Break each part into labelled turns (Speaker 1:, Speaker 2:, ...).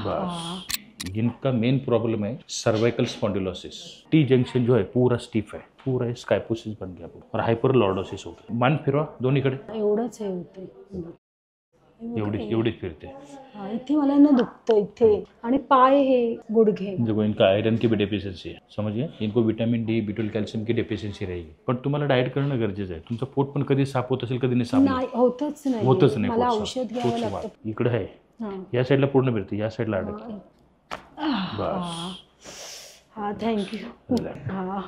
Speaker 1: बस इनका main problem है cervical spondylosis. T junction जो है पूरा स्टिफ है, पूरा स्कायपोसिस बन गया और हाइपर लॉर्डोसिस हो गया। मान फिरवा दोन्हीकडे,
Speaker 2: एवढंच हे होते,
Speaker 1: एवढीच फिरते।
Speaker 2: इथे मला ना दुखतं इथे, आणि पाय हे गुडघे।
Speaker 1: देखो इनका आयरन की भी डेफिशिएंसी है, समझिए। इनको विटामिन डी B12 कॅल्शियम की डेफिशिएंसी रहेगी, पण तुम्हाला डाएट करणं गरजेचं आहे। तुमचं पोट पण कधी साफ होत असेल, कधी नाही साफ
Speaker 2: होतच नाही, मला औषध घ्यावं लागतं।
Speaker 1: इकडे आहे, या साईडला पूर्ण फिरते, या साईडला अडकते। बस
Speaker 2: हा थँक्यू। हा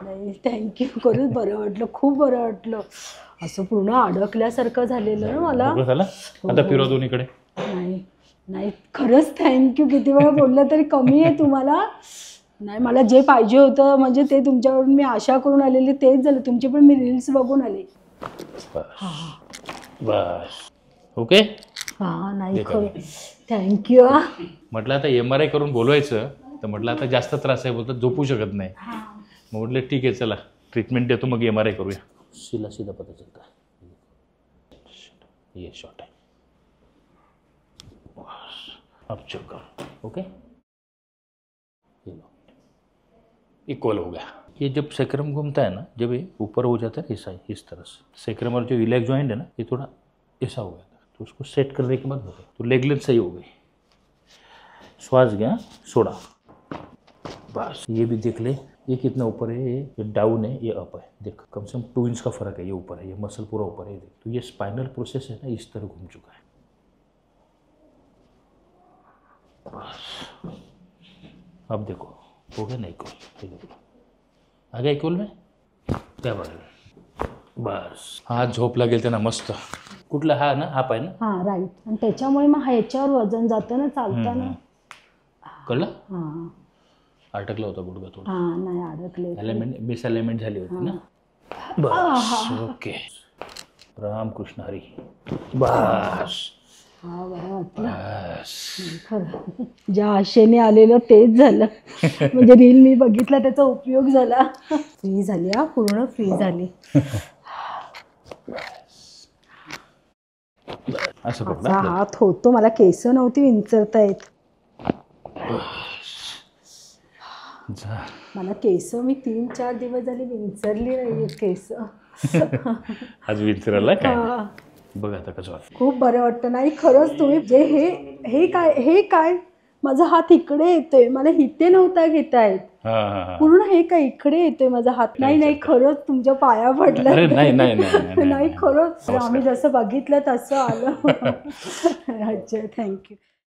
Speaker 2: नाही थँक्यू, खरंच बरं वाटलं, खूप बरं वाटलं। असं पूर्ण अडकल्यासारखं झालेलं ना मला।
Speaker 1: आता फिरवा दोन्हीकडे।
Speaker 2: नाही नाही खरंच थँक्यू, किती वेळा बोललं तरी कमी आहे तुम्हाला। नाही मला जे पाहिजे होतं, म्हणजे ते तुमच्याकडून मी आशा करून आलेली तेच झालं। तुमचे पण मी रील्स बघून आले।
Speaker 1: बस ओके।
Speaker 2: हा नाही खरं थँक्यू।
Speaker 1: म्हटलं आता MRI करून बोलवायचं, तर म्हटलं आता जास्त त्रास आहे, बोलतात झोपू शकत नाही। मग म्हटलं ठीक आहे चला ट्रीटमेंट देतो, मग MRI करूया। सीधा सीधा पता चलता है ये शॉट है। अब चेक करो, ओके ये लो इक्वल हो गया। ये जब सेक्रम घूमता है ना, जब ये ऊपर हो जाता है ऐसा, इस तरह से सेक्रम और जो इलेक जॉइंट है ना, ये थोड़ा ऐसा हो गया था, तो उसको सेट करने के बाद होगा, तो लेग लेंथ सही हो गई। श्वास गया, छोड़ा, बस। ये भी देख ले, ये कितना ऊपर है, ये डाउन है, ये अप है। देख कम से कम 2 इंच का फर्क है, ये ऊपर है, ये मसल पूरा ऊपर है। देख तो ये स्पाइनल प्रोसेस है ना, इस तरह घूम चुका है। बस अब देखो हो गया ना इक्वल, आ गया इक्वल में, क्या बात है। बस हा झोप लागेल त्यांना मस्त। कुठला हा ना, हा पाय ना,
Speaker 2: हा राईट, आणि त्याच्यामुळे मग ह्याच्यावर वजन जातं ना चालताना।
Speaker 1: कळलं?
Speaker 2: हा
Speaker 1: अटकला होता गुडघा थोडा,
Speaker 2: हा नाही अडकले,
Speaker 1: अलाइनमेंट मिसअलाइनमेंट झाली होती ना। बस ओके, रामकृष्ण हरी। बस
Speaker 2: हा बरं वाटलं
Speaker 1: बस।
Speaker 2: खरं, ज्या आशेने आलेलं तेच झालं। म्हणजे रील मी बघितला, त्याचा उपयोग झाला। फ्री झाली, हा पूर्ण फ्री झाली।
Speaker 1: असं
Speaker 2: माझा हात होतो, मला केस नव्हती विंचरता येत। मला केस मी 3-4 दिवस झाले विंचरली नाही केस।
Speaker 1: आज विंचरायला काय बघ आता कसं वाटतं।
Speaker 2: खूप बरं वाटतं। नाही खरंच तुम्ही जे हे काय माझा हात इकडे येतोय, मला इथे नव्हता घेता येत, पूर्ण हे काय इकडे येतोय माझा हात। नाही खरंच तुमच्या पाया पडलं। नाही खरंच, आम्ही जसं बघितलं तसं आलं। अच्छा थँक्यू।